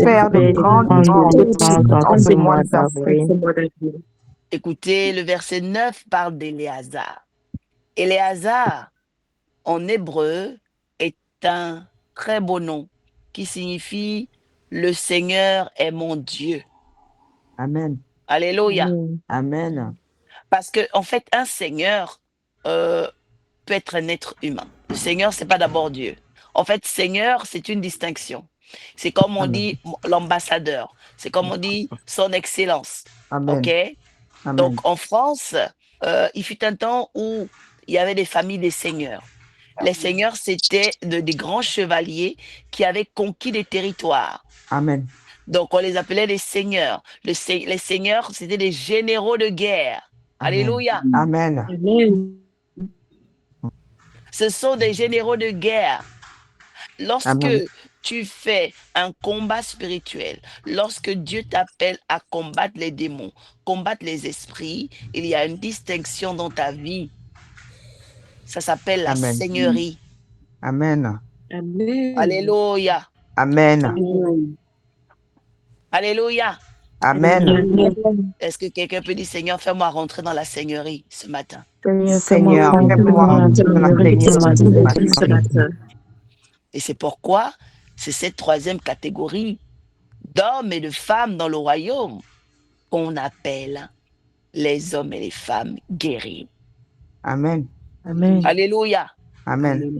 faire de grandes choses en ce mois d'avril. Écoutez, le verset 9 parle d'Éléazar. Éléazar, en hébreu, est un très beau nom qui signifie le Seigneur est mon Dieu. Amen. Alléluia. Amen. Parce que, en fait, un Seigneur peut être un être humain. Le Seigneur, c'est pas d'abord Dieu. En fait, Seigneur, c'est une distinction. C'est comme on dit l'ambassadeur. C'est comme on dit son excellence. Amen. OK? Amen. Donc, en France, il fut un temps où il y avait des familles des seigneurs. Les seigneurs, c'était des grands chevaliers qui avaient conquis des territoires. Amen. Donc, on les appelait les seigneurs. Les seigneurs, c'était des généraux de guerre. Amen. Alléluia. Amen. Ce sont des généraux de guerre. Lorsque Amen. tu fais un combat spirituel, lorsque Dieu t'appelle à combattre les démons, combattre les esprits, il y a une distinction dans ta vie. Ça s'appelle la Amen. seigneurie. Amen. Alléluia. Amen. Alléluia. Amen. Est-ce que quelqu'un peut dire, Seigneur, fais-moi rentrer dans la seigneurie ce matin? Seigneur, fais-moi rentrer dans la seigneurie ce matin. Et c'est pourquoi c'est cette troisième catégorie d'hommes et de femmes dans le royaume qu'on appelle les hommes et les femmes guéris. Amen. Alléluia. Amen.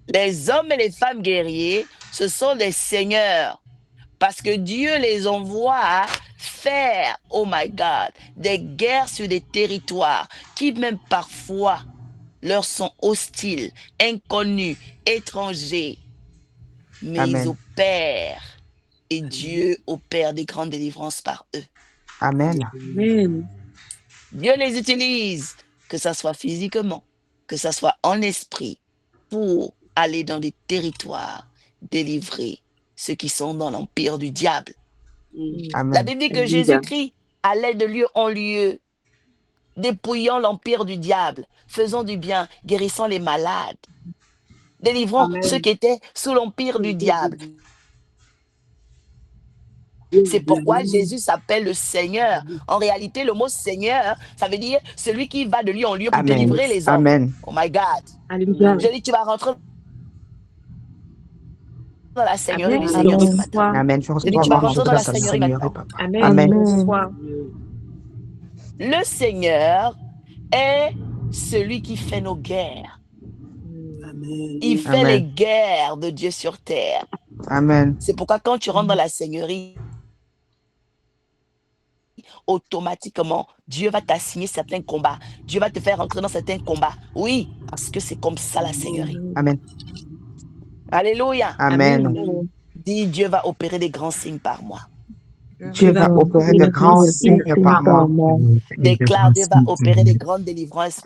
Les hommes et les femmes guerriers, ce sont des seigneurs. Parce que Dieu les envoie faire, oh my God, des guerres sur des territoires qui même parfois leur sont hostiles, inconnus, étrangers. Mais Amen. ils opèrent et Dieu opère des grandes délivrances par eux. Amen. Dieu les utilise, que ça soit physiquement, que ça soit en esprit, pour aller dans des territoires, délivrer ceux qui sont dans l'empire du diable. Amen. La Bible dit que Jésus-Christ allait de lieu en lieu, dépouillant l'empire du diable, faisant du bien, guérissant les malades, délivrant ceux qui étaient sous l'empire du diable. C'est pourquoi Jésus s'appelle le Seigneur. En réalité, le mot Seigneur, ça veut dire celui qui va de lieu en lieu pour délivrer les hommes. Amen. Oh my God. Je dis, tu vas rentrer dans la Seigneurie du Seigneur ce matin. Amen. Je Je dis, tu vas rentrer dans la Seigneurie maintenant. Amen. Le Seigneur est celui qui fait nos guerres. Il fait les guerres de Dieu sur terre. Amen. C'est pourquoi quand tu rentres dans la Seigneurie, automatiquement, Dieu va t'assigner certains combats. Dieu va te faire entrer dans certains combats. Oui, parce que c'est comme ça la Seigneurie. Amen. Alléluia. Amen. Dis, Dieu va opérer des grands signes par moi. Dieu va opérer de grands signes par moi. Déclare, Dieu va opérer des grandes délivrances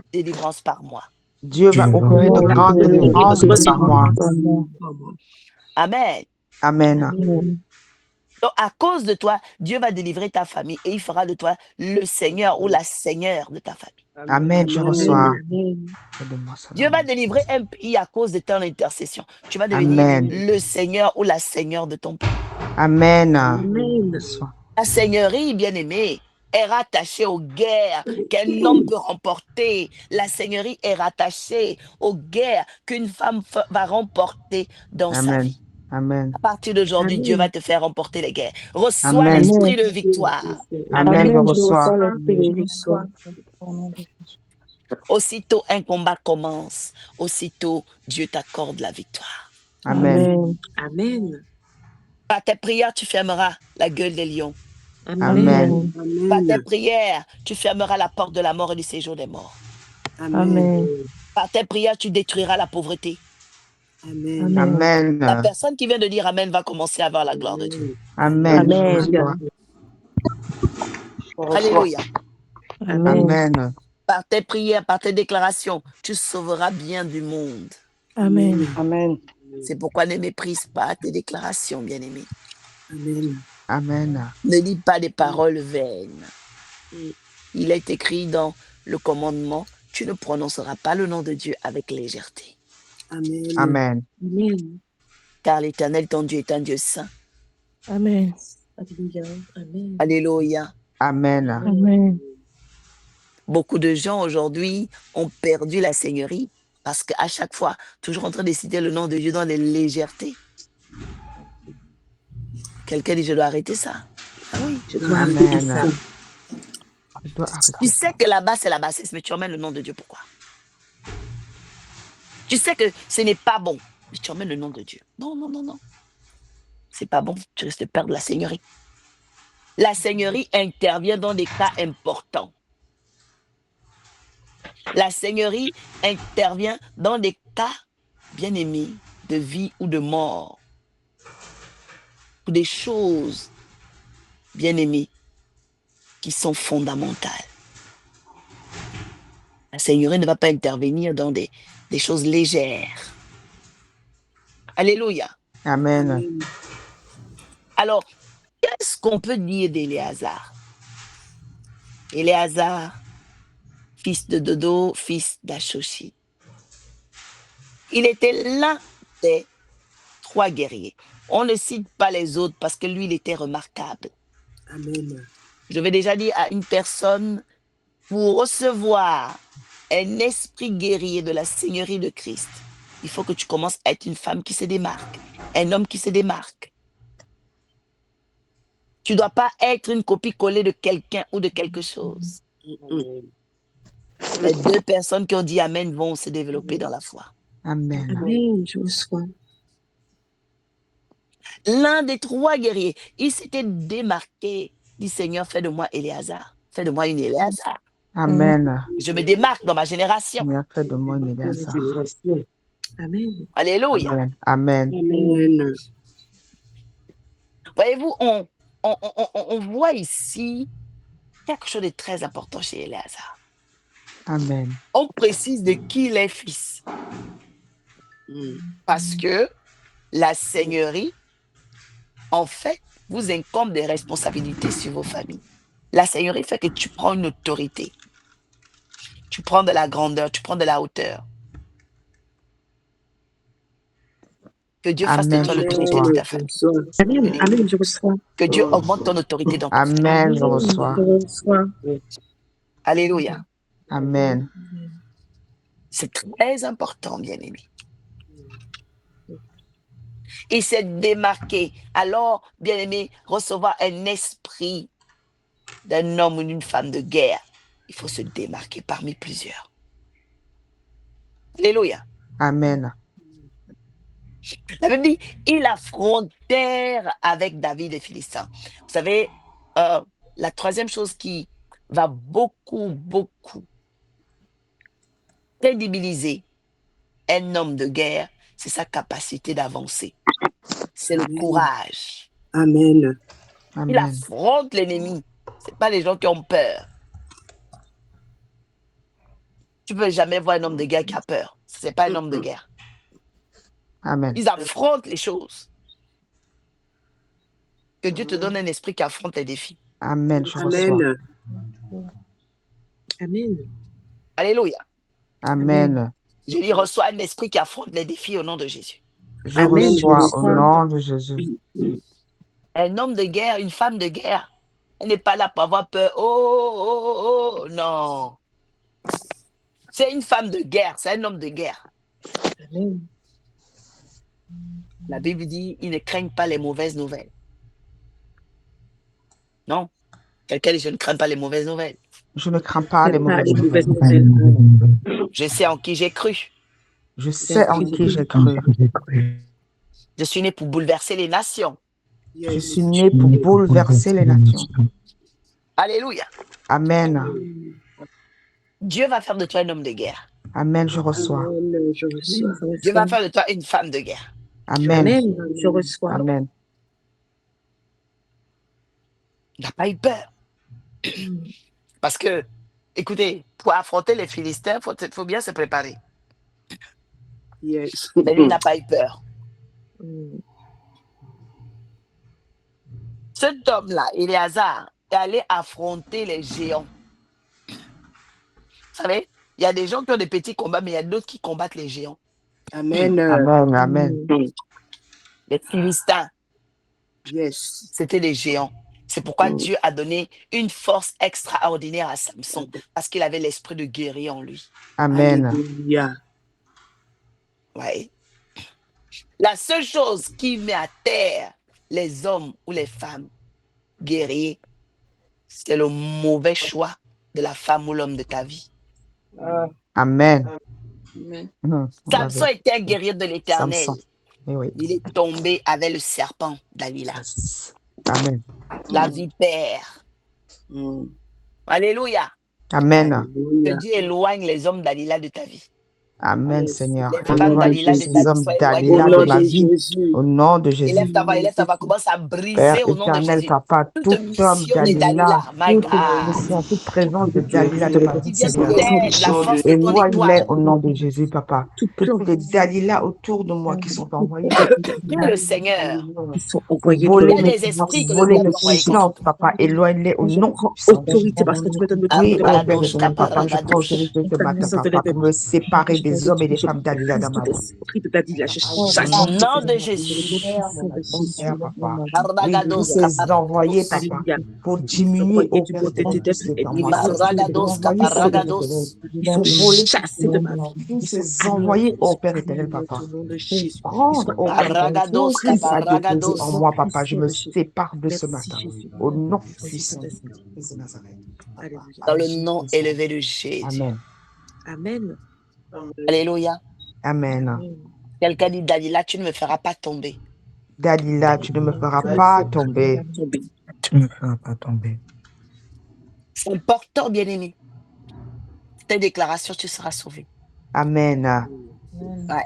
par moi. Dieu va opérer de grandes délivrances par moi. Amen. Amen. Donc, à cause de toi, Dieu va délivrer ta famille et il fera de toi le Seigneur ou la Seigneur de ta famille. Amen. Je reçois. Dieu va délivrer un pays à cause de ton intercession. Tu vas devenir le Seigneur ou la Seigneur de ton pays. Amen. La Seigneurie, bien-aimée, est rattachée aux guerres qu'un homme peut remporter. La Seigneurie est rattachée aux guerres qu'une femme va remporter dans sa vie. Amen. À partir d'aujourd'hui, Dieu va te faire remporter les guerres. Reçois l'esprit de victoire. Amen. Je reçois. Aussitôt un combat commence, aussitôt Dieu t'accorde la victoire. Amen. Par tes prières, tu fermeras la gueule des lions. Amen. Par tes prières, tu fermeras la porte de la mort et du séjour des morts. Par tes prières, tu détruiras la pauvreté. Amen. La personne qui vient de dire Amen va commencer à voir la gloire de Dieu. Amen. Alléluia. Amen. Par tes prières, par tes déclarations, tu sauveras bien du monde. Amen. C'est pourquoi ne méprise pas tes déclarations, bien-aimé. Amen. Ne lis pas des paroles vaines. Il est écrit dans le commandement, tu ne prononceras pas le nom de Dieu avec légèreté. Amen. car l'Éternel, ton Dieu, est un Dieu saint. Amen. Alléluia. Amen. Alléluia. Amen. Amen. Beaucoup de gens aujourd'hui ont perdu la Seigneurie parce qu'à chaque fois, toujours en train de citer le nom de Dieu dans les légèretés. Quelqu'un dit, je dois arrêter ça. Ah oui, je dois arrêter ça. Amen. Je dois arrêter Tu ça. sais que là-bas, c'est la bassesse, mais tu emmènes le nom de Dieu. Pourquoi? Tu sais que ce n'est pas bon, mais tu emmènes le nom de Dieu. Non, non, non, non. C'est pas bon, tu risques de perdre la Seigneurie. La Seigneurie intervient dans des cas importants. La Seigneurie intervient dans des cas, bien aimés, de vie ou de mort. Pour des choses, bien aimées, qui sont fondamentales. La Seigneurie ne va pas intervenir dans des choses légères. Alléluia. Amen. Alors, qu'est-ce qu'on peut dire d'Éléazar? Éléazar, fils de Dodo, fils d'Ashoshi. Il était l'un des 3 guerriers. On ne cite pas les autres parce que lui, il était remarquable. Amen. Je vais déjà dire à une personne, pour recevoir un esprit guerrier de la Seigneurie de Christ, il faut que tu commences à être une femme qui se démarque, un homme qui se démarque. Tu ne dois pas être une copie-collée de quelqu'un ou de quelque chose. Les 2 personnes qui ont dit Amen vont se développer dans la foi. Amen. Amen. Je reçois. L'un des 3 guerriers, il s'était démarqué. Dit Seigneur, fais de moi Éléazar. Fais de moi une Éléazar. Amen. Je me démarque dans ma génération. Seigneur, fais de moi une Éléazar. Amen. Alléluia. Amen. Amen. Amen. Voyez-vous, on voit ici quelque chose de très important chez Éléazar. Amen. On précise de qui il est fils. Parce que la Seigneurie, en fait, vous incombe des responsabilités sur vos familles. La Seigneurie fait que tu prends une autorité. Tu prends de la grandeur, tu prends de la hauteur. Que Dieu fasse de Amen. toi Je l'autorité reçois. de ta famille. Amen. Amen. Je reçois. Que Dieu augmente ton autorité dans ta famille. Amen. Je reçois. Je reçois. Alléluia. Amen. C'est très important, bien-aimé. Il s'est démarqué. Alors, bien-aimé, recevoir un esprit d'un homme ou d'une femme de guerre, il faut se démarquer parmi plusieurs. Alléluia. Amen. La Bible dit, ils affrontèrent avec David et Philistins. Vous savez, la 3e chose qui va beaucoup crédibiliser un homme de guerre, c'est sa capacité d'avancer. C'est le courage. Amen. Il Amen. affronte l'ennemi. Ce n'est pas les gens qui ont peur. Tu ne peux jamais voir un homme de guerre qui a peur. Ce n'est pas un homme de guerre. Amen. Ils affrontent les choses. Que Dieu te donne un esprit qui affronte les défis. Amen. Je reçois. Amen. Amen. Alléluia. Amen. Je dis, reçois un esprit qui affronte les défis au nom de Jésus. Je Amen. reçois Je au reçois. nom de Jésus. Un homme de guerre, une femme de guerre, elle n'est pas là pour avoir peur. Oh, non. C'est une femme de guerre, c'est un homme de guerre. Amen. La Bible dit, ils ne craignent pas les mauvaises nouvelles. Non. Quelqu'un dit, je ne crains pas les mauvaises nouvelles. Je ne crains pas les Pas mauvaises les mauvaises nouvelles. nouvelles. Je sais en qui j'ai cru. Je sais en qui j'ai cru. Je suis né pour bouleverser les nations. Je suis né pour bouleverser les nations. Alléluia. Amen. Dieu va faire de toi un homme de guerre. Amen. Je reçois. Amen. Je reçois. Dieu va faire de toi une femme de guerre. Amen. Amen. Je reçois. Amen. Il n'a pas eu peur. Parce que, écoutez, pour affronter les Philistins, il faut bien se préparer. Yes. Mais lui, il n'a pas eu peur. Cet homme-là, Éléazar, est allé affronter les géants. Vous savez, il y a des gens qui ont des petits combats, mais il y a d'autres qui combattent les géants. Amen. Amen. Amen. Les Philistins, Yes. c'était des géants. C'est pourquoi Dieu a donné une force extraordinaire à Samson, parce qu'il avait l'esprit de guerrier en lui. Amen. Alléluia. Ouais. La seule chose qui met à terre les hommes ou les femmes guerriers, c'est le mauvais choix de la femme ou l'homme de ta vie. Amen. Amen. Samson était un guerrier de l'Éternel. Samson. Eh oui. Il est tombé avec le serpent Dalila, Amen. la vipère. Mm. Alléluia. Amen. Que Alléluia. Dieu éloigne les hommes Dalila de ta vie. Amen, Seigneur. Les Au femmes nom de Dalila de Jésus. ta vie Hommes soient éloignées Au Dalila dans nom de le ma de vie. Jésus. Au nom de Jésus. Élève ta voix, commence à Père briser au nom de éternel, Jésus. Papa, Toute tout homme mission de Dalila, Dalila, my toute God, mission, toute présence de Dalila de ma qui vie, vient Seigneur. peut-être la force de ton Éloigne-les étoile. au nom de Jésus, Papa. Tout Que plan tous les Dalila autour de moi qui sont envoyés Dieu le Seigneur, qui sont pour envoyés il y voler a contre mes des finances, esprits que le voler diable mes a envoyés contre finances, toi. Papa. Éloigne-les au je nom prends puissant de autorité Jésus. parce que tu me donnes Oui, l'autorité. oh Père Arados, éternel, Papa, je prends caparagados. autorité ce matin, Puissance de Papa, pour me séparer des hommes et des je femmes Dalila dans brise tout ma vie. esprit de Dalila. Je Au chasse Au nom tout nom de esprit puissant dans le nom Jésus. puissant de Jésus. Père, Papa. Oui, tous Aragados, ces envoyés, caparagados. Papa, Alléluia. pour Ils sont diminuer envoyés au du Père côté éternel des tout ténèbres ce qui est et en des moi. Tous sorciers. ces Ibaragados, envoyés, au Père éternel, caparagados. Ils pour sont voler chassés de ma vie. tous Ils sont ces anéantis. envoyés, Ils au sont Père éternel, anéantis Papa, au nom de pour Jésus. Ils sont prendre, au Père éternel, anéantis. tout Aragados, ce qui n'est Brisés pas au déposé en caparagados. nom moi, Papa. Je puissant me de Jésus. sépare de ce Merci matin. Jésus. Au nom Merci puissant Saint-Esprit. de Jésus de Nazareth. Papa, Alléluia. Dans le agis nom puissant. élevé de Jésus. Amen. Amen. Alléluia. Amen. Amen. Quelqu'un dit, Dalila, tu ne me feras pas tomber. Dalila, tu ne me feras Tu me pas fais tomber. tomber. Tu ne me feras pas tomber. C'est important, bien-aimé. Tes déclarations, tu seras sauvé. Amen. Ouais.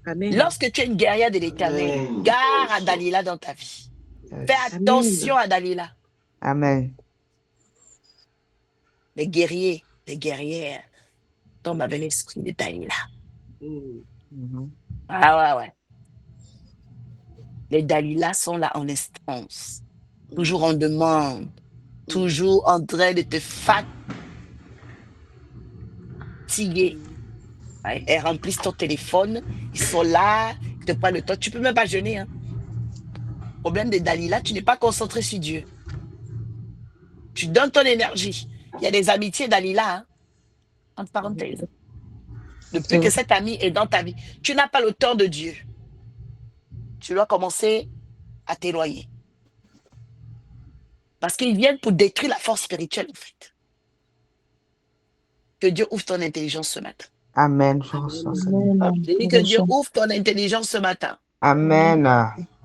Amen. Lorsque tu es une guerrière de l'Éternel, garde à Dalila dans ta vie. Fais Yes. attention à Dalila. Amen. Les guerriers, les guerrières tombent avec l'esprit de Dalila. Mhm. Ah ouais. Les Dalila sont là en instance, toujours en demande, toujours en train de te fatiguer. Ouais, elles remplissent ton téléphone, ils sont là, ils te prennent le temps. Tu peux même pas jeûner. Hein. Problème de Dalila, tu n'es pas concentré sur Dieu. Tu donnes ton énergie. Il y a des amitiés Dalila, hein, entre parenthèses. Depuis que cet ami est dans ta vie, tu n'as pas le temps de Dieu. Tu dois commencer à t'éloigner. Parce qu'ils viennent pour détruire la force spirituelle, en fait. Que Dieu ouvre ton intelligence ce matin. Amen. Je reçois ça. Je dis que Dieu ouvre ton intelligence ce matin. Amen.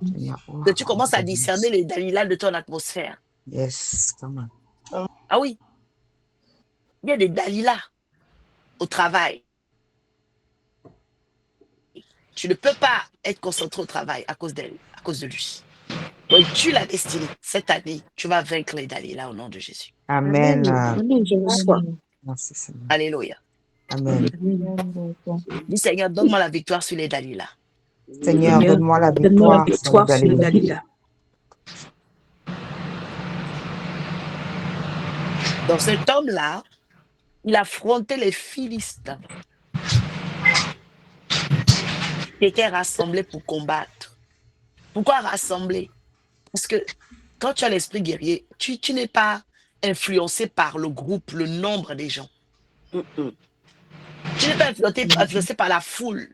Seigneur, Que tu commences à discerner les Dalila de ton atmosphère. Yes. Come on. Ah oui. Il y a des Dalila au travail. Tu ne peux pas être concentré au travail à cause d'elle, à cause de lui. Donc, tu l'as destiné. Cette année, tu vas vaincre les Dalila au nom de Jésus. Amen. Amen. Je reçois. Merci, Seigneur. Alléluia. Amen. Dis Seigneur, donne-moi la victoire sur les Dalila. Seigneur, donne-moi la Donne-moi la victoire sur les victoire sur les Dalila. Dalila. Donc, cet homme-là, il affrontait les Philistins qui étaient rassemblés pour combattre. Pourquoi rassembler? Parce que quand tu as l'esprit guerrier, tu n'es pas influencé par le groupe, le nombre des gens. Tu n'es pas influencé par la foule.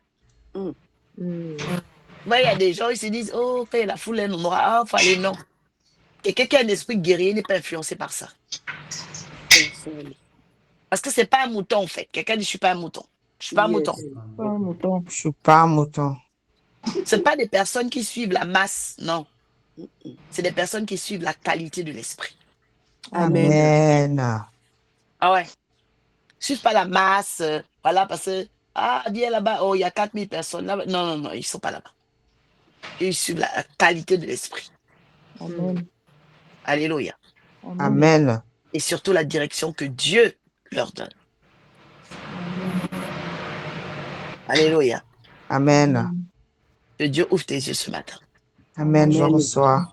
Moi, il y a des gens, ils se disent, oh, quand la foule est nombreuse, il faut aller, non. Quelqu'un qui a un esprit guerrier n'est pas influencé par ça. Parce que c'est pas un mouton, en fait. Quelqu'un dit, je suis pas un mouton. Je suis pas un mouton. Je suis pas un mouton. C'est pas des personnes qui suivent la masse, non. C'est des personnes qui suivent la qualité de l'esprit. Amen. Ah ouais. Suivent pas la masse, voilà, parce que, viens là-bas, oh, il y a 4000 personnes là-bas. Non, ils sont pas là-bas. Ils suivent la qualité de l'esprit. Alléluia. Amen. Et surtout la direction que Dieu leur donne. Alléluia. Amen. Que Dieu ouvre tes yeux ce matin. Amen. Je reçois.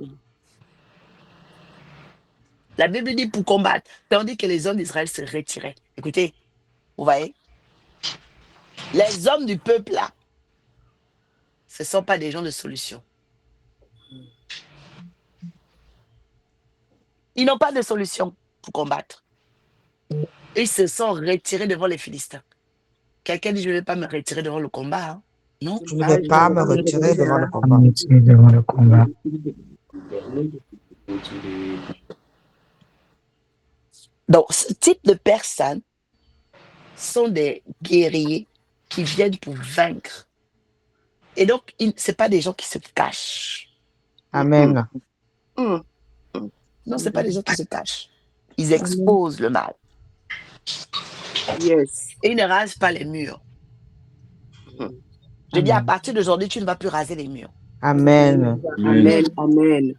La Bible dit pour combattre, tandis que les hommes d'Israël se retiraient. Écoutez, vous voyez, les hommes du peuple là, ce ne sont pas des gens de solution. Ils n'ont pas de solution pour combattre. Ils se sont retirés devant les Philistins. Quelqu'un dit, je ne vais pas me retirer devant le combat. Hein? Non. Je ne vais pas me retirer devant le Pas combat. me retirer devant le combat. Donc, ce type de personnes sont des guerriers qui viennent pour vaincre. Et donc, ce pas des gens qui se cachent. Amen. Non, ce pas des gens qui se cachent. Ils exposent le mal. Yes. Et ils ne rasent pas les murs. Je dis, à partir d'aujourd'hui, tu ne vas plus raser les murs. Amen. Amen. Amen.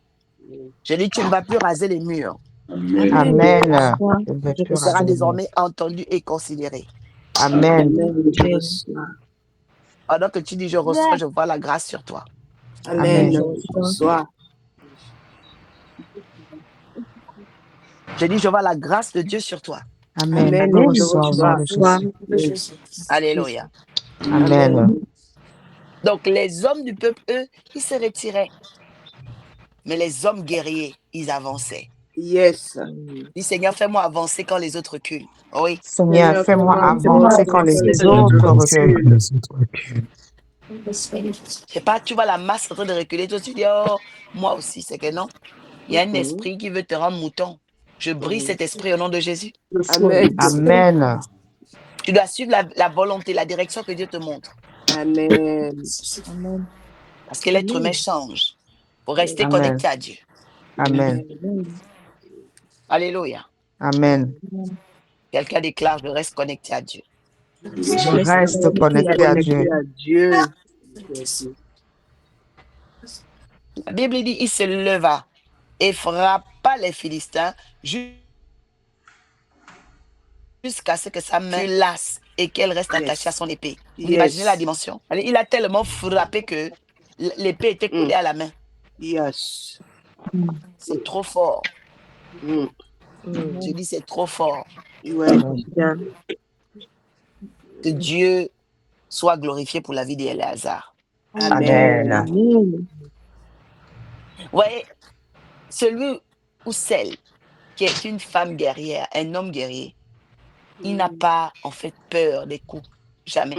Je dis, tu ne vas plus raser les murs. Amen. Je ne vais Tu plus seras rater les murs. désormais entendu et considéré. Amen. Amen. Je reçois. Pendant que tu dis, je reçois, je vois la grâce sur toi. Amen. Amen. Je reçois. Je dis, je vois la grâce de Dieu sur toi. Amen. Amen. Je Je reçois au nom de reçois. Jésus. Alléluia. Amen. Donc, les hommes du peuple, eux, ils se retiraient. Mais les hommes guerriers, ils avançaient. Yes. Dis, Seigneur, fais-moi avancer quand les autres reculent. Oui. Seigneur, fais-moi avancer quand les autres reculent. Les autres reculent. C'est pas, tu vois la masse en train de reculer, toi tu dis, oh, moi aussi, c'est que non. Il y a un esprit qui veut te rendre mouton. Je brise cet esprit au nom de Jésus. Amen. Amen. Tu dois suivre la volonté, la direction que Dieu te montre. Amen. Parce que l'être humain change. Pour rester Amen. connecté à Dieu. Amen. Alléluia. Amen. Quelqu'un déclare, je reste connecté à Dieu. Je reste connecté à Dieu. Dieu. La Bible dit, il se leva et frappa les Philistins jusqu'à ce que sa main lasse et qu'elle reste attachée à son épée. Vous imaginez la dimension? Allez, il a tellement frappé que l'épée était collée à la main. Yes. C'est trop fort. Je dis, c'est trop fort. Ouais. Que Dieu soit glorifié pour la vie d'Éléazar. Amen. Vous voyez, celui ou celle qui est une femme guerrière, un homme guerrier, il n'a pas en fait peur des coups. Jamais.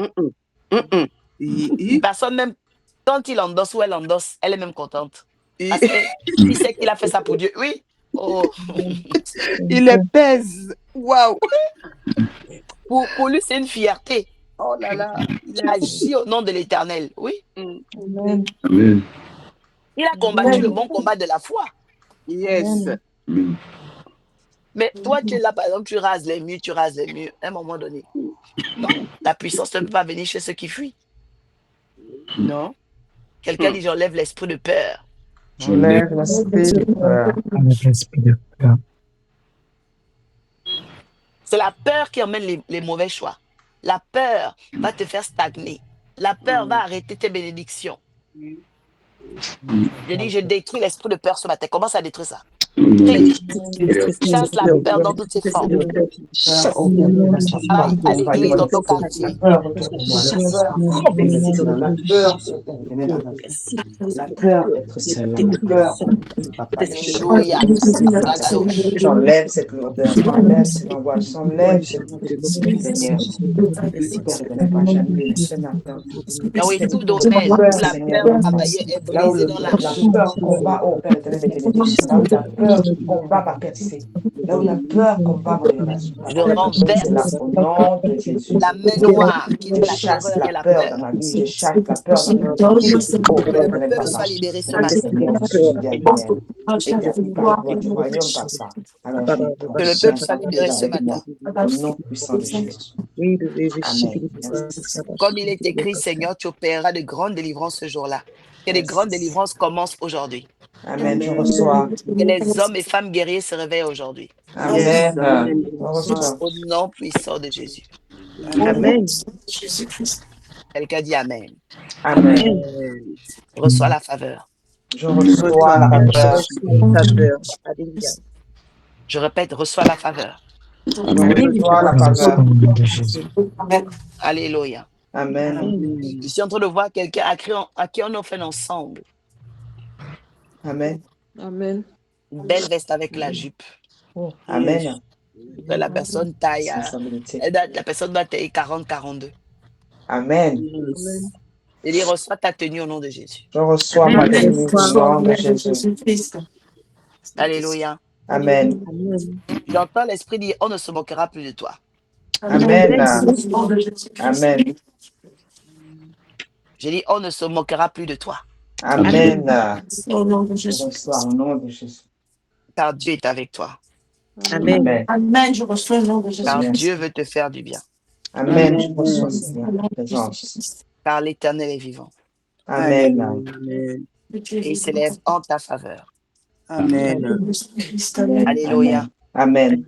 Personne même, quand il endosse ou elle endosse, elle est même contente. Parce qu'il sait qu'il a fait ça pour Dieu. Oui. Oh. Il les pèse. Waouh. Pour lui, c'est une fierté. Oh là là. Il agit au nom de l'Éternel. Oui. Amen. Il a combattu le bon combat de la foi. Yes. Mais toi, tu es là, par exemple, tu rases les murs. À un moment donné. Non, la puissance ne peut pas venir chez ceux qui fuient. Non. Quelqu'un dit, j'enlève l'esprit de peur. J'enlève l'esprit de peur. Avec l'esprit de peur. C'est la peur qui emmène les mauvais choix. La peur va te faire stagner. La peur va arrêter tes bénédictions. Je dis, je détruis l'esprit de peur ce matin. Commence à détruire ça. Chasse la peur dans toutes ses formes. À l'église, dans ton quartier. La peur d'être seul. Alléluia. J'enlève cette lourdeur, j'enlève cette angoisse, j'enlève cette Seigneur. Père éternel, j'annule ce matin. Ah oui, tout domaine où la peur travaillait est Là où brisée dans la la peur combat, oh Père éternel, mes bénédictions, là où la peur combat ma percée, là où la peur combat mon élévation, je renverse au nom de Jésus. la main noire qui Je est la chasse terreur la et la peur peur. dans ma vie, je chasse la peur dans ma vie. Oh Que Père le éternel, peuple papa. soit libéré ce Oui, matin. Seigneur, je suis Gabriel. Je suis par la gloire du royaume, papa. Alors, Que le peuple soit libéré ce matin. au nom puissant de Jésus. Amen. Comme il est écrit, Seigneur, tu opéreras de grandes délivrances ce jour-là. Que les grandes délivrances commencent aujourd'hui. Amen, je reçois. Que les hommes et femmes guerriers se réveillent aujourd'hui. Amen. Je reçois. Au nom puissant de Jésus. Amen. Quelqu'un dit Amen. Amen. Reçois la faveur. Je reçois la faveur. Je répète, reçois la faveur. Je reçois la faveur. Au nom de Jésus. Alléluia. Amen. Je suis en train de voir quelqu'un à qui on a fait ensemble. Amen. Amen. Une belle veste avec la jupe. Amen. Que la personne taille, Responsabilité. la personne doit tailler 40-42. Amen. Et il reçoit ta tenue au nom de Jésus. Je reçois ma tenue au nom de Jésus. Alléluia. Amen. J'entends l'esprit dire, on ne se moquera plus de toi. Amen. Amen. J'ai dit, on ne se moquera plus de toi. Amen. Je reçois au nom de Jésus. Car Dieu est avec toi. Amen. Amen, je reçois le nom de Jésus. Car Dieu veut te faire du bien. Amen. Je reçois, Seigneur, ta présence. Car l'Éternel est vivant. Amen. Amen. Et il s'élève en ta faveur. Amen. Alléluia. Amen.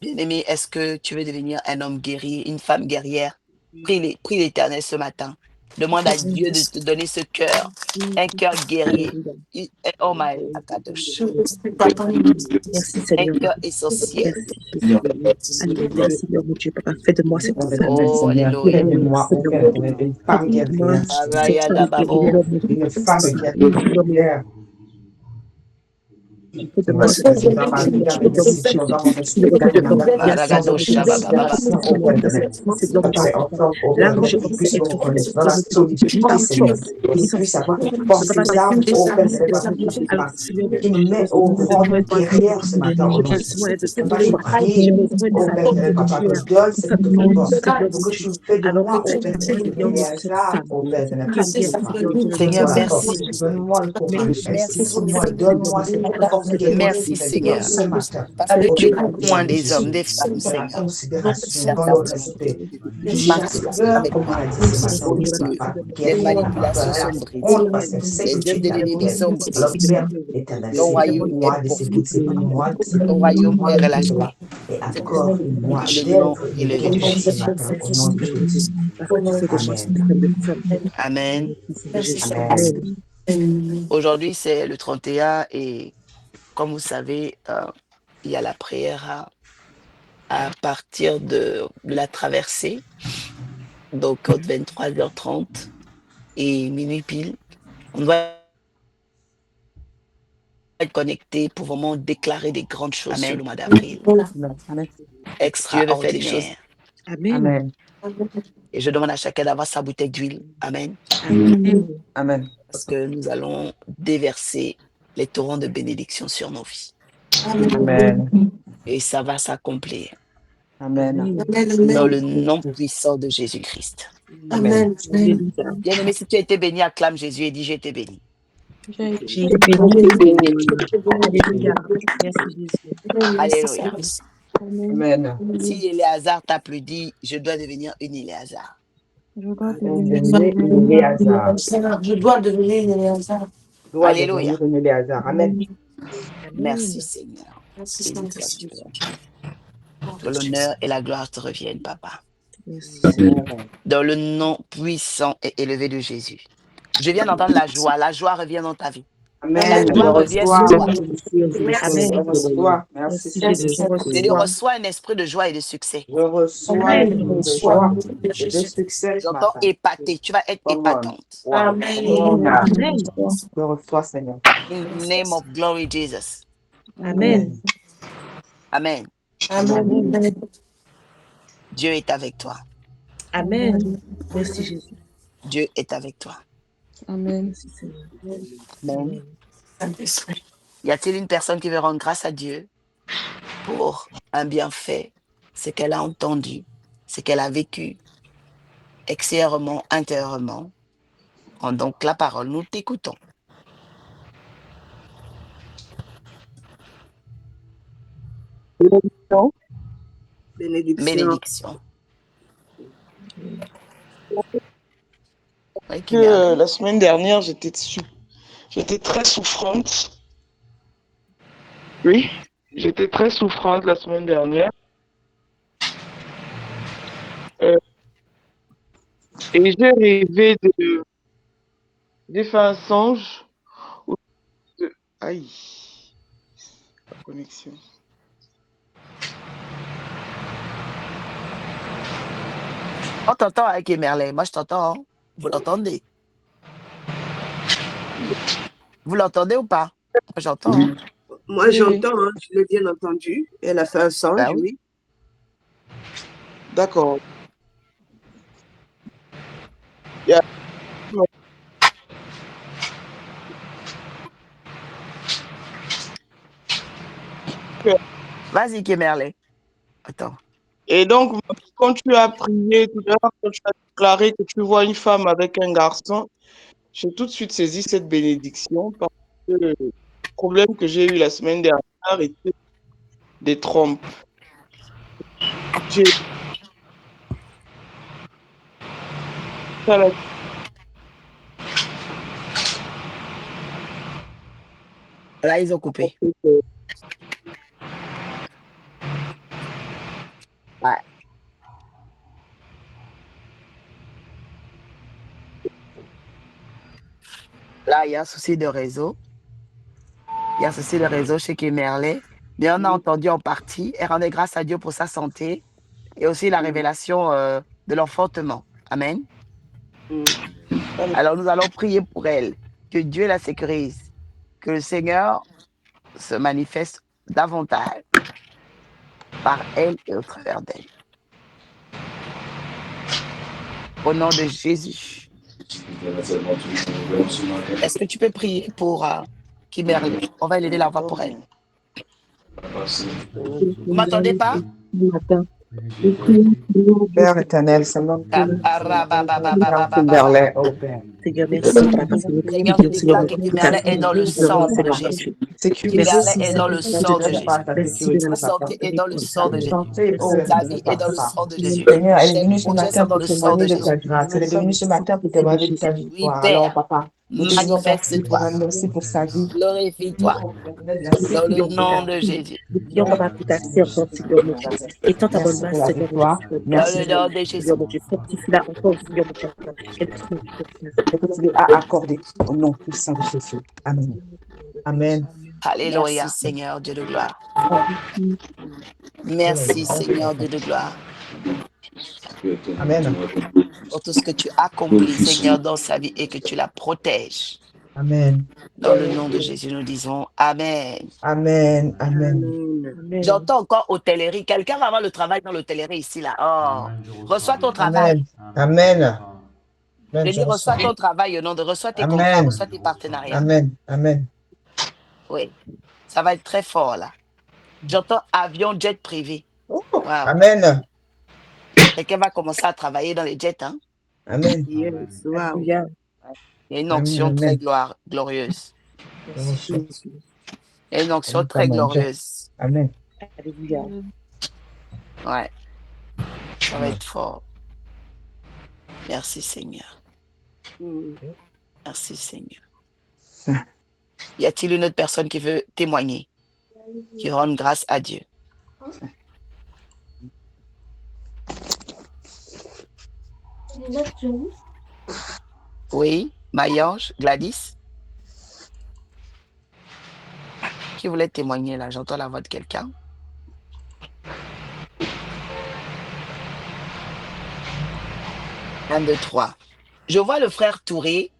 Bien-aimé, est-ce que tu veux devenir un homme guerrier, une femme guerrière? Prie l'Éternel ce matin. Demande à Dieu de te donner ce cœur, un cœur guerrier. Oh my Akadosh. Merci Un Seigneur. cœur essentiel. Merci Alléluia Seigneur mon Dieu, Papa, fais de moi cette Oh, alléluia. Fais-moi, oh Père éternel, une femme guerrière. Avaya babo. Une femme guerrière. de moi cette Dans ma vie, dans mes décisions, dans mon esprit, dans ma Maragado shabababa. considération, oh Père éternel. Papa, enfin, oh Père éternel, qu'il puisse me reconnaître dans la solitude, Seigneur. Qu'il puisse avoir une force, une arme, oh Père éternel, dans toute ma vie. Qui me met au rang de guerrière ce matin, au nom de Jésus. Papa, je prie, oh Père éternel, Papa, me donne cette force pour que tu fais de moi, oh Père éternel, une Éléazar, oh Père éternel, pas Stéphane. Seigneur, Donne-moi la force, merci. donne-moi le courage, Merci. inspire-moi, donne-moi cette force guerrière Merci, qui me donne Seigneur. ce matin. Parce que Oh tu Père éternel, points des hommes, j'agis des femmes, dans la Seigneur. considération, dans le Certainement. respect. Je Tu suis marches à cœur, avec comme on moi. a dit ce matin, Oh oui, Dieu. papa, Les guéris ma manipulations peur, sont la brises. honte, parce que c'est Les que tu œuvres es de ta l'ennemi paix. sont Alors, brises. Père éternel, Ton royaume est sépare-moi de pour ces toi. doutes, sépare-moi de ces Ton doutes, royaume est donne-moi le droit relâché. et C'est pour ça accorde-moi que le nom d'être est levé de guéri ce Jésus. matin au nom de Jésus. Amen. Amen. Amen. Aujourd'hui, c'est le 31 et comme vous savez, il y a la prière à partir de la traversée, donc entre 23h30 et minuit pile. On doit être connecté pour vraiment déclarer des grandes choses sur le mois d'avril. Amen. Dieu veut faire des choses. Extraordinaire. Amen. Amen. Et je demande à chacun d'avoir sa bouteille d'huile. Amen. Amen. Parce que nous allons déverser les torrents de bénédiction sur nos vies. Amen. Et ça va s'accomplir Amen. dans le nom puissant de Jésus-Christ. Amen. Bien-aimé, si tu as été béni, acclame Jésus et dis j'ai été béni. J'ai été béni. Alléluia. Merci Jésus. Alléluia. Amen. Si Éléazar t'applaudit, je dois devenir une Éléazar. Je devenir Éléazar. Je dois devenir une Éléazar. Dois Alléluia. devenir une Éléazar. Amen. Merci Seigneur. Merci, Béni Saint-Esprit. sois-tu. Que l'honneur et la gloire te reviennent, papa. Dans le nom puissant et élevé de Jésus. Je viens d'entendre la joie. La joie revient dans ta vie. Amen. La Je joie revient reçois. sur toi. Amen. Je reçois. Merci Merci Jésus. Jésus. Je dis, reçois un esprit de joie et de succès. Je reçois de joie et de succès ce J'entends matin. épaté. Tu vas être Come on. épatante. Wow. Amen. Amen. Je reçois, Seigneur. In the name of glory, Jesus. Amen. Amen. Amen. Dieu est avec toi. Amen. Merci Jésus. Dieu est avec toi. Amen. Amen. Saint-Esprit. Y a-t-il une personne qui veut rendre grâce à Dieu pour un bienfait, ce qu'elle a entendu, ce qu'elle a vécu, extérieurement, intérieurement? Prends donc la parole, nous t'écoutons. Bénédiction. Oui, qui vient. La semaine dernière, j'étais très souffrante. Oui, j'étais très souffrante la semaine dernière. Et j'ai rêvé j'ai fait un songe. Aïe, la connexion. On t'entend avec Emerley. Moi, je t'entends. Hein? Vous l'entendez? Vous l'entendez ou pas? Moi, j'entends. Oui. Moi, Oui, oui. j'entends, hein, je l'ai bien entendu. Elle a fait un songe, Ben oui. oui. D'accord. Yeah. Vas-y, Kemerle. Attends. Et donc, quand tu as prié tout à l'heure, quand tu as déclaré que tu vois une femme avec un garçon, j'ai tout de suite saisi cette bénédiction parce que le problème que j'ai eu la semaine dernière était des trompes. J'ai Là, ils ont coupé. Ouais. Là, il y a un souci de réseau. Il y a un souci de réseau chez Kemerle. Mais on a entendu en partie. Et rendez grâce à Dieu pour sa santé et aussi la révélation de l'enfantement. Amen. Alors, nous allons prier pour elle. Que Dieu la sécurise. Que le Seigneur se manifeste davantage par elle et au travers d'elle. Au nom de Jésus. Est-ce que tu peux prier pour Kimberly? On va élever la voix pour elle. Vous m'entendez pas? Père éternel, Seigneur, Kimberley, oh Père. Seigneur, merci pour la personne qui Seigneur, je déclare que Kimberley est dans le sang de Jésus. Kimberley est dans le sang de Jésus. Sa santé est dans le sang de Jésus. Sa vie est dans le sang de Jésus. Seigneur, elle est Ses venue ce projets matin sont dans pour le sang de témoigner de Jésus. ta grâce. Elle est venue ce matin pour témoigner de ta Oui, victoire. Alors, Père, papa, nous te disons merci pour manifeste-toi. elle, merci pour sa vie. Glorifie-toi. Dans le nom de Jésus. Prions, papa, pour ta servante, Seigneur mon Dieu. Étends ta bonne Merci main, pour la Seigneur mon victoire. Dieu. Dans le Merci nom de Jésus. Seigneur mon Dieu. Fortifie-la encore, Seigneur mon Dieu. Elle puisse nous pour que tu lui as accordé au nom puissant de Jésus. Amen. Amen. Alléluia, Seigneur Dieu de gloire. Merci, Seigneur Dieu de gloire. Amen. Pour tout ce que tu accomplis, Seigneur, dans sa vie et que tu la protèges. Amen. Dans le nom de Jésus, nous disons Amen. Amen. Amen. J'entends encore hôtellerie. Quelqu'un va avoir le travail dans l'hôtellerie ici, là. Oh, reçois ton travail. Amen. Amen. Je dis, reçois ton travail au nom de, reçois tes contrats, Amen. reçois tes partenariats. Amen. Amen. Oui, ça va être très fort, là. J'entends avion, jet privé. Oh, Wow. Amen. Quelqu'un va commencer à travailler dans les jets, hein. Amen. Yes, wow. Il y a une onction Amen. très glorieuse. Il y a une onction très Amen. glorieuse. Amen. Alléluia. Ouais. Ça va être fort. Merci, Seigneur. Merci, Seigneur. Y a-t-il une autre personne qui veut témoigner, qui rende grâce à Dieu? Oui, Mayange, Gladys. Qui voulait témoigner là? J'entends la voix de quelqu'un. Un, deux, trois. Je vois le frère Touré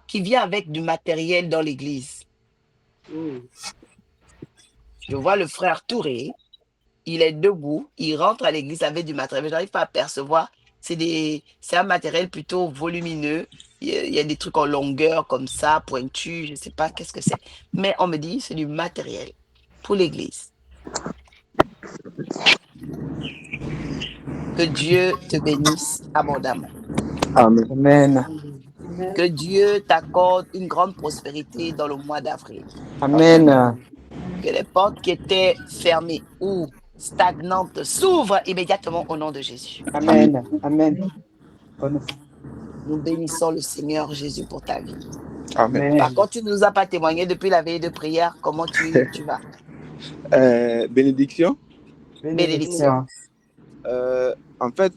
qui vient avec du matériel dans l'église. Je vois le frère Touré, il est debout, il rentre à l'église avec du matériel. Je n'arrive pas à percevoir. C'est un matériel plutôt volumineux. Il y a des trucs en longueur comme ça, pointus, je ne sais pas qu'est-ce que c'est. Mais on me dit c'est du matériel pour l'église. Que Dieu te bénisse abondamment. Amen. Que Dieu t'accorde une grande prospérité dans le mois d'avril. Amen. Que les portes qui étaient fermées ou stagnantes s'ouvrent immédiatement au nom de Jésus. Amen. Amen. Nous bénissons le Seigneur Jésus pour ta vie. Amen. Par contre, tu ne nous as pas témoigné depuis la veille de prière. Comment tu vas? Bénédiction. Bénédiction. En fait,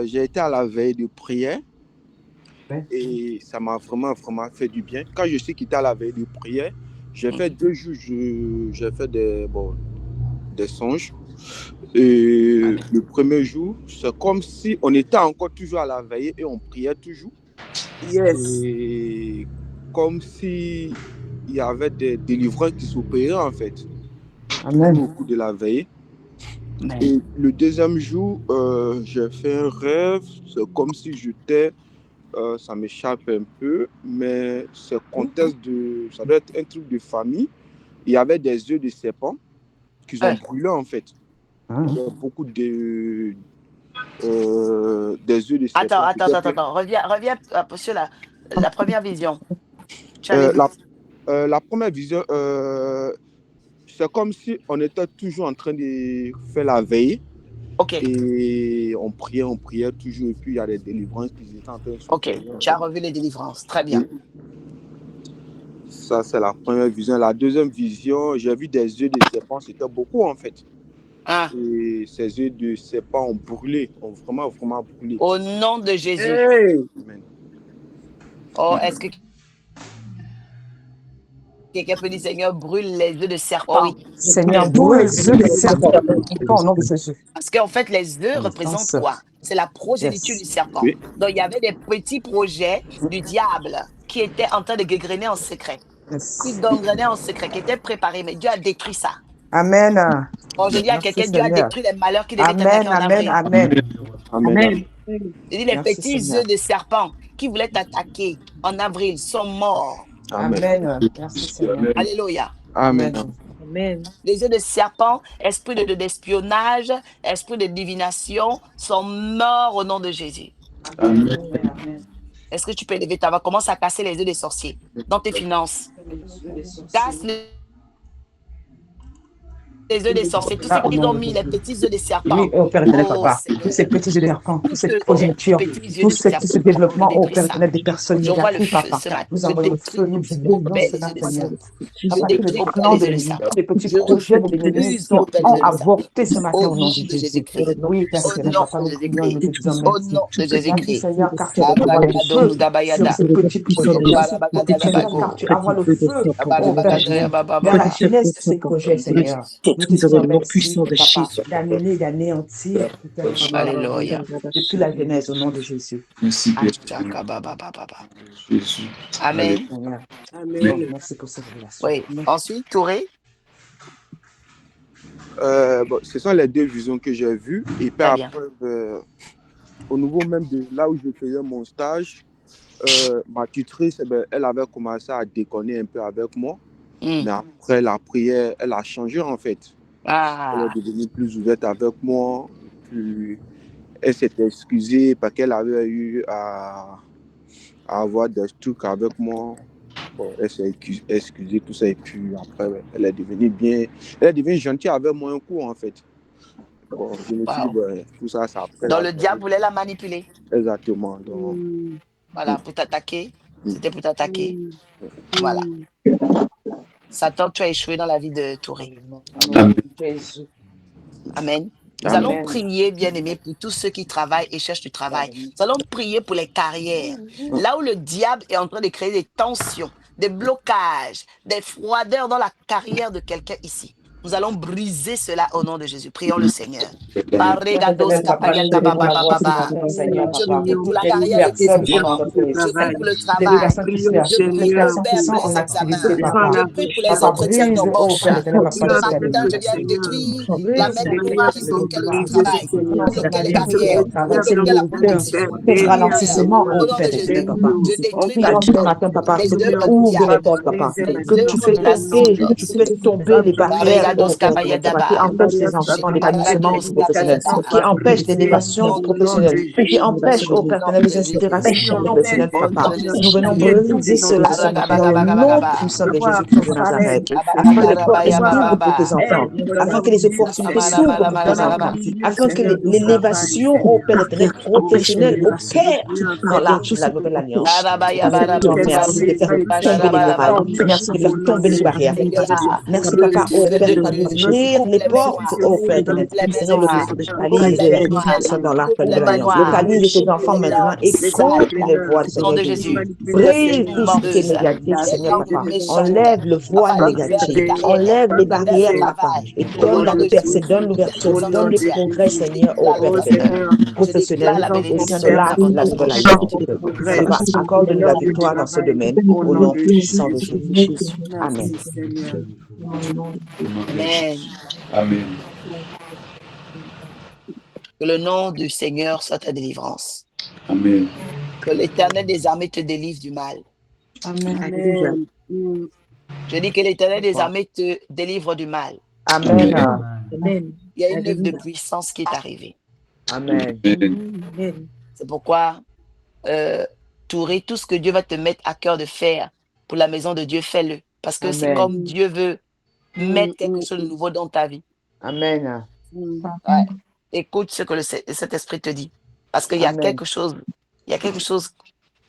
j'ai été à la veille de prière et ça m'a vraiment fait du bien. Quand je suis quitté à la veille de prière, j'ai fait 2 jours, j'ai fait des songes. Et le premier jour, c'est comme si on était encore toujours à la veille et on priait toujours. Yes. Et comme si il y avait des délivrances qui s'opéraient en fait. Amen. au cours de la veille. Amen. Et le deuxième jour, j'ai fait un rêve. C'est comme si j'étais, ça m'échappe un peu, mais c'est contexte de, ça doit être un truc de famille. Il y avait des œufs de serpent qu'ils ont brûlés en fait. Ah. Il y a beaucoup de des œufs de serpent. Attends. Reviens sur la première vision. Tu avais vu? La première vision, c'est comme si on était toujours en train de faire la veille. Ok. Et on priait toujours. Et puis il y a des délivrances qui étaient en train de se Ok. faire. Tu as revu les délivrances. Très bien. Ça, c'est la première vision. La deuxième vision, j'ai vu des œufs de serpent. C'était beaucoup en fait. Ah. Et ces œufs de serpent ont brûlé, ont vraiment brûlé. Au nom de Jésus. Hey. Amen. Oh, est-ce que quelqu'un peut dire, Seigneur, brûle les œufs de serpent? Oh, oui. Seigneur, brûle les œufs de serpent. Au nom de Jésus. Parce qu'en fait, les œufs représentent quoi? C'est la progéniture du serpent. Oui. Donc, il y avait des petits projets du diable qui étaient en train de gangréner en secret. Qui gangrenaient en secret, qui étaient préparés. Mais Dieu a détruit ça. Amen. Bon, je dis à quelqu'un, Dieu a détruit les malheurs qui devaient t'attaquer en avril. Amen. Je dis, les petits œufs de serpent qui voulaient t'attaquer en avril sont morts. Amen. Merci Seigneur. Alléluia. Amen. Amen. Les œufs de serpent, esprit d'espionnage, esprit de divination sont morts au nom de Jésus. Amen. Est-ce que tu peux élever ta voix? Commence à casser les œufs des sorciers dans tes finances. Casse les œufs des sorciers, tous ceux qu'ils ont mis, les petits œufs des serpents. Oui, oh Père éternel, Oh, papa, Seigneur. tous ces petits œufs de serpent, toute cette Tous progéniture, ces petits yeux tout de ce serpent, développement, oh détruis Père ça. éternel, des personnes J'envoie le négatives, feu papa. ce matin. Nous Je envoyons le détruis feu, nous délivrons les cela, yeux de Seigneur. serpent. Papa, Je que détruis les plans les de yeux de l'ennemi, serpent. tous les petits Je projets de l'ennemi refuse sont les yeux de serpent. avortés ce matin Au au nom nom de de Jésus. Jésus-Christ. Oui, Père Au éternel, nom papa, de nous prions et nous te Jésus-Christ. disons Au merci. nom de Merci Jésus-Christ. Seigneur, car tu envoies le feu sur ces petits projets. Merci Seigneur, car tu envoies le feu, oh Père éternel, vers la jeunesse de ces projets, Seigneur. Nous te disons merci, papa, d'annuler, d'anéantir, Alléluia. depuis la genèse au nom de Jésus. Merci, Jésus. Amen. Amen. Merci pour cette révélation. Oui. Ensuite, Touré. Ce sont les deux visions que j'ai vues. Et puis Très bien. après, au niveau même de là où je faisais mon stage, ma tutrice, elle avait commencé à déconner un peu avec moi. Mais après la prière, elle a changé en fait. Elle est devenue plus ouverte avec moi. Puis elle s'est excusée parce qu'elle avait eu à avoir des trucs avec moi. Bon, elle s'est excusée, tout ça. Et puis après, elle est devenue bien. Elle est devenue gentille avec moi un coup en fait. Bon, je me suis dit, tout ça, ça après. Donc le diable voulait la manipuler. Exactement. Donc, voilà, pour t'attaquer. C'était pour t'attaquer. Voilà. Satan, tu as échoué dans la vie de Touré. Amen. Amen. Nous allons prier, bien-aimés, pour tous ceux qui travaillent et cherchent du travail. Nous allons prier pour les carrières. Là où le diable est en train de créer des tensions, des blocages, des froideurs dans la carrière de quelqu'un ici. Nous allons briser cela au nom de Jésus. Prions le Seigneur. Je prie pour la carrière de tes enfants. Je prie pour le travail. Je prie pour les examens. Je prie pour les entretiens d'embauche. Ce matin, je viens détruire la même qui bloquait le travail, qui bloquait les carrières, qui bloquait la protection. Tout ralentissement, Au nom de Jésus, je détruis les œuvres du diable. Que tu fais tomber les barrières qui empêchent les enfants l'épanouissement professionnel, qui empêchent l'élévation professionnelle, qui empêchent au personnel les inspirations professionnelles, papa. Nous venons briser cela ce matin dans le nom puissant de Jésus-Christ de Nazareth, afin que les portes s'ouvrent pour tes enfants, afin que les opportunités s'ouvrent pour tes enfants, afin que l'élévation au Père éternel professionnel opère dans l'arche de la nouvelle alliance. Merci de faire tomber les murailles, merci de faire tomber les barrières. Merci papa, au Père éternel, d'ouvrir les portes, au Père éternel. Seigneur, localise dans l'arche de la nouvelle alliance. Localise tes enfants maintenant et écoute les voix, Seigneur Jésus. Brise tout ce qui est négatif, Seigneur papa. Enlève le voile négatif, enlève les barrières, papa, et donne la percée, donne l'ouverture, donne les progrès, Seigneur, au Père éternel, professionnel, au sein de l'arche de la nouvelle alliance. Papa, accorde-nous la victoire dans ce domaine, au nom puissant de Jésus. Amen. Amen. Amen. Que le nom du Seigneur soit ta délivrance. Amen. Que l'Éternel des armées te délivre du mal. Alléluia. Amen. Mm. Je dis que l'Éternel des armées te délivre du mal. Amen. Amen. Il y a une œuvre de Alléluia. puissance qui est arrivée. Amen. Amen. Amen. C'est pourquoi, Touré, tout ce que Dieu va te mettre à cœur de faire pour la maison de Dieu, fais-le. Parce que c'est Amen. comme Dieu veut mettre quelque Mm. chose de nouveau dans ta vie. Amen. Mm. Ouais. Écoute ce que cet esprit te dit. Parce qu'il y a Amen. quelque chose,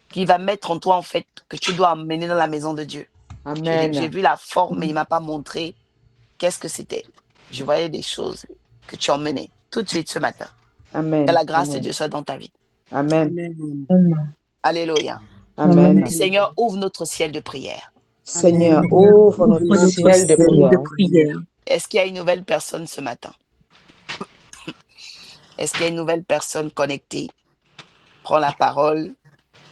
qui va mettre en toi, en fait, que tu dois emmener dans la maison de Dieu. J'ai Amen. vu la forme, mais il ne m'a pas montré qu'est-ce que c'était. Je voyais des choses que tu emmenais tout de suite ce matin. Amen. Que la grâce de Amen. Dieu soit dans ta vie. Amen. Amen. Alléluia. Amen. Seigneur, ouvre notre ciel de prière. Seigneur, Amen. ouvre Ouvre notre notre ciel de ciel de prière. prière. Est-ce qu'il y a une nouvelle personne ce matin? Est-ce qu'il y a une nouvelle personne connectée? Prends la parole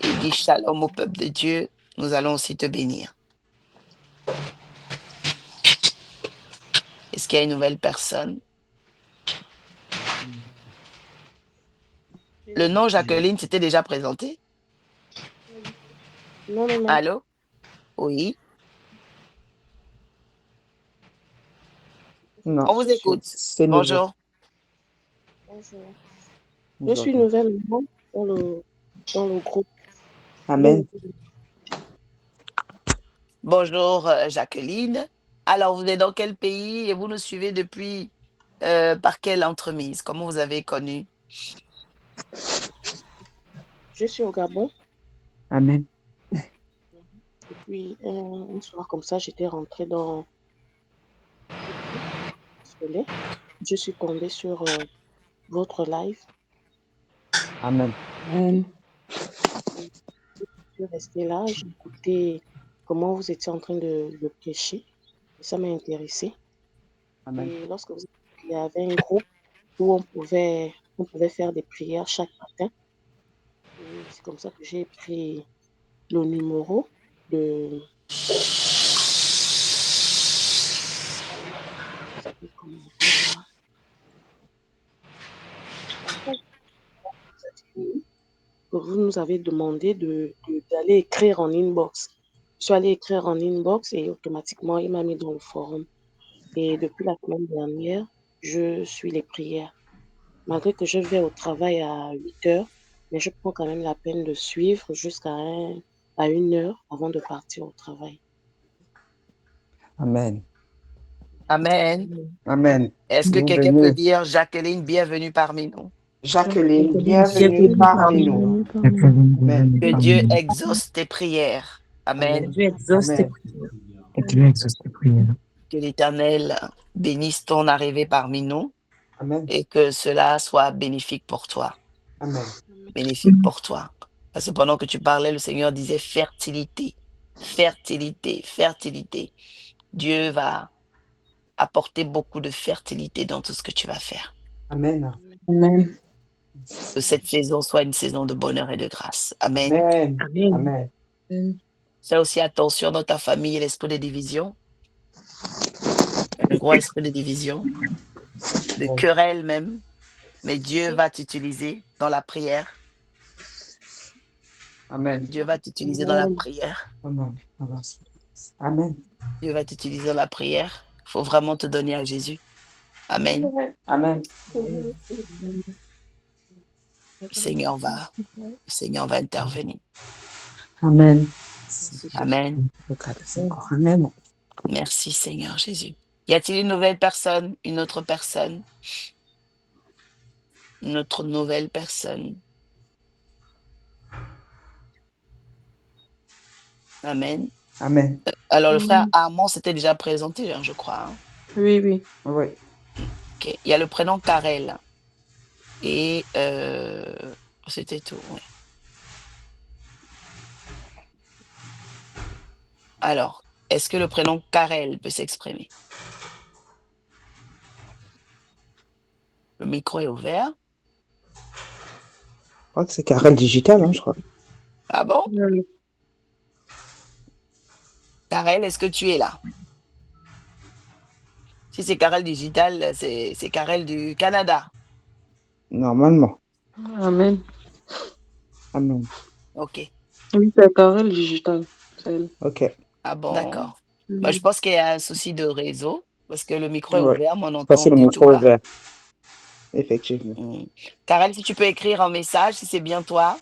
et dis shalom au peuple de Dieu. Nous allons aussi te bénir. Est-ce qu'il y a une nouvelle personne? Le nom Jacqueline s'était déjà présenté? Non, non, non. Allô? Oui, Non. on vous écoute. C'est nouveau. Bonjour. Bonjour. Je Nous suis entendons. nouvellement dans le groupe. Amen. Bonjour Jacqueline. Alors, vous êtes dans quel pays et vous nous suivez depuis par quelle entremise? Comment vous avez connu? Je suis au Gabon. Amen. Et puis, un soir comme ça, j'étais rentrée dans le je suis tombée sur votre live. Amen. Je suis restée là, j'ai écouté comment vous étiez en train de prêcher. Et ça m'a intéressée. Amen. Et lorsque vous il y avait un groupe où on pouvait faire des prières chaque matin. Et c'est comme ça que j'ai pris le numéro de... que vous nous avez demandé d'aller écrire en inbox. Je suis allée écrire en inbox et automatiquement, il m'a mis dans le forum. Et depuis la semaine dernière, je suis les prières. Malgré que je vais au travail à 8 heures, mais je prends quand même la peine de suivre jusqu'à 1 heure avant de partir au travail. Amen. Amen. Amen. Est-ce que quelqu'un peut dire Jacqueline, bienvenue parmi nous? Jacqueline, bienvenue parmi nous. Amen. Que Dieu exauce tes prières. Amen. Dieu exauce tes Amen. prières. Que l'Éternel bénisse ton arrivée parmi nous Amen. et que cela soit bénéfique pour toi. Amen. Bénéfique pour toi. Parce que pendant que tu parlais, le Seigneur disait fertilité, fertilité, fertilité. Dieu va apporter beaucoup de fertilité dans tout ce que tu vas faire. Amen. Amen. Que cette saison soit une saison de bonheur et de grâce. Amen. Amen. Amen. Amen. Fais aussi attention dans ta famille et l'esprit de division. Un gros esprit de division, de querelle même. Mais Dieu va t'utiliser dans la prière. Amen. Dieu va t'utiliser dans la prière. Amen. Amen. Dieu va t'utiliser dans la prière. Il faut vraiment te donner à Jésus. Amen. Amen. Le Seigneur va intervenir. Amen. Amen. Amen. Merci Seigneur Jésus. Y a-t-il une nouvelle personne, une autre personne? Une autre nouvelle personne? Amen. Amen. Alors, le frère Armand s'était déjà présenté, hein, je crois. Hein. Oui. Oui. Okay. Il y a le prénom Karel. Et c'était tout. Ouais. Alors, est-ce que le prénom Karel peut s'exprimer? Le micro est ouvert. Je crois que c'est Karel Digital, hein, je crois. Ah bon? Karel, est-ce que tu es là? Si c'est Carrel Digital, c'est Carrel du Canada. Normalement. Amen. Amen. OK. Oui, c'est Carrel Digital. C'est elle. OK. Ah bon? D'accord. Bah, je pense qu'il y a un souci de réseau parce que le micro est Ouais. ouvert, mais on n'entend Parce que le du micro tout est là. ouvert. Effectivement. Carrel, si tu peux écrire un message, si c'est bien toi.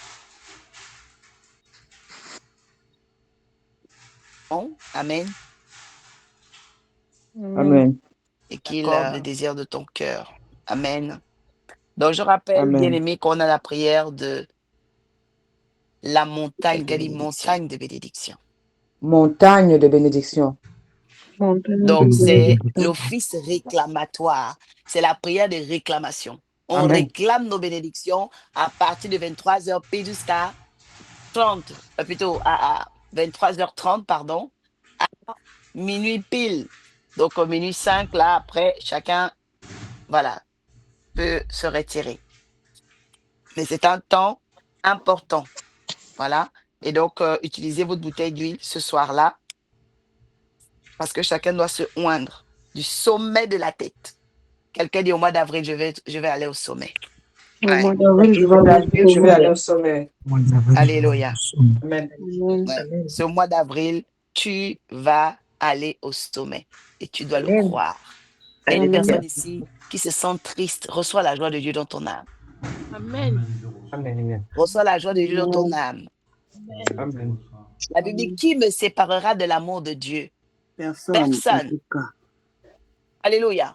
Bon, Amen. Amen. Et qu'il accorde le désir de ton cœur. Amen. Donc, je rappelle, Amen. bien-aimé, qu'on a la prière de la montagne, quelle est montagne de bénédiction. Montagne de bénédiction. Donc, c'est l'office réclamatoire. C'est la prière de réclamation. On Amen. réclame nos bénédictions à partir de 23h pile jusqu'à 30, plutôt à 23h30, pardon, à minuit pile. Donc, au minuit 5, là, après, chacun, voilà, peut se retirer. Mais c'est un temps important. Voilà. Et donc, utilisez votre bouteille d'huile ce soir-là parce que chacun doit se oindre du sommet de la tête. Quelqu'un dit au mois d'avril, je vais aller au sommet. Au mois d'avril, je vais aller au sommet. Alléluia. Amen. Ouais. Ce mois d'avril, tu vas aller au sommet et tu dois le croire. Il y a des personnes ici qui se sentent tristes. Reçois la joie de Dieu dans ton âme. Amen. Amen. Reçois la joie de Dieu dans ton âme. Amen. La Bible dit, qui me séparera de l'amour de Dieu? Personne. Personne. Alléluia.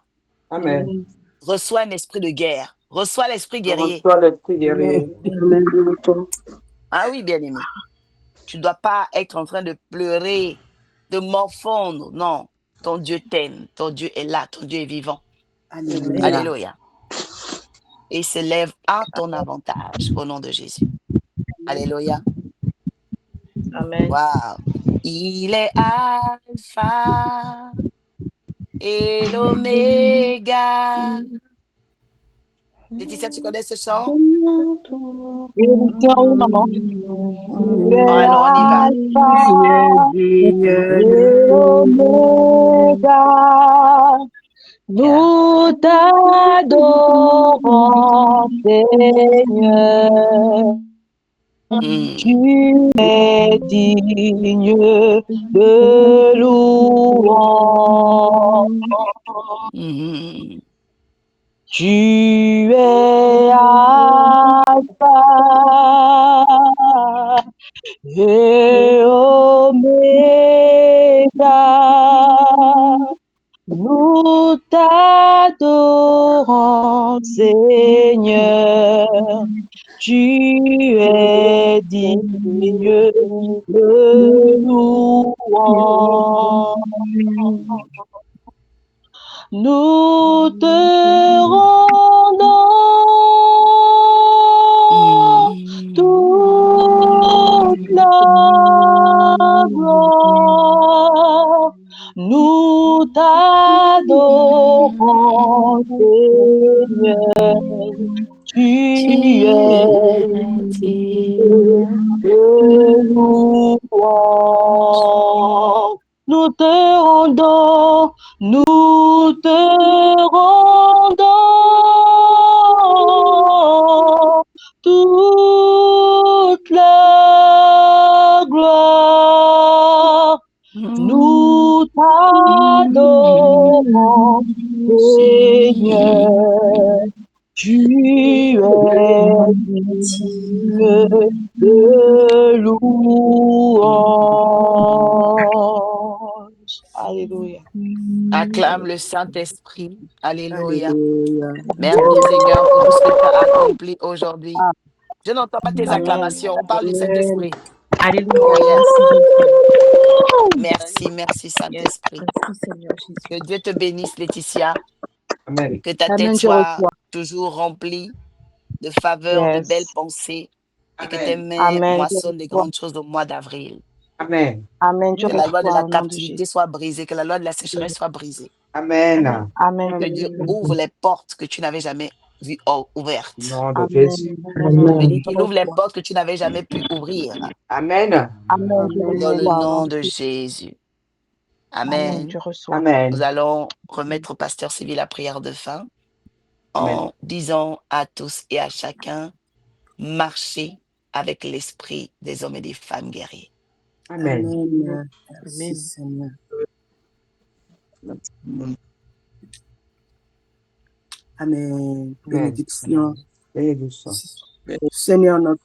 Amen. Reçois un esprit de guerre. Reçois l'esprit guerrier. Reçois l'esprit guerrier. Ah oui, bien-aimé. Tu ne dois pas être en train de pleurer, de morfondre. Non. Ton Dieu t'aime. Ton Dieu est là. Ton Dieu est vivant. Alléluia. Alléluia. Et il se lève à ton avantage au nom de Jésus. Alléluia. Amen. Wow. Il est Alpha et l'Oméga. Laetitia, tu connais ce chant? Alors, on y va. Nous t'adorons, Seigneur. Tu es digne de louange. Tu es Alpha et Oméga. Nous t'adorons, Seigneur. Tu es digne de louange. Nous te rendons toute la gloire. Nous t'adorons, Seigneur. Tu es digne de louange. Nous te rendons toute la gloire. Nous t'adorons, Seigneur. Tu es digne de louange. Alléluia. Acclame le Saint-Esprit. Alléluia. Alléluia. Merci Seigneur pour tout ce que tu as accompli aujourd'hui. Je n'entends pas tes acclamations. On parle du Saint-Esprit. Alléluia. Merci Saint-Esprit. Merci Seigneur Jésus. Que Dieu te bénisse, Laetitia. Amen. Que ta tête soit toujours remplie de faveurs, de belles pensées. Et que tes mains moissonnent des grandes choses au mois d'avril. Amen. Que la loi de la captivité soit brisée. Que la loi de la sécheresse soit brisée. Amen. Que Dieu ouvre les portes que tu n'avais jamais vues ouvertes. Nom de Jésus. Je dis qu'il ouvre les portes que tu n'avais jamais pu ouvrir. Amen. Dans le nom de Jésus. Amen. Je reçois. Amen. Nous allons remettre au pasteur Sylvie la prière de fin en disant à tous et à chacun, marchez avec l'esprit des hommes et des femmes guerriers. Amen. Amen. Merci, Seigneur. Amen. Bénédiction. Bénédiction. Seigneur notre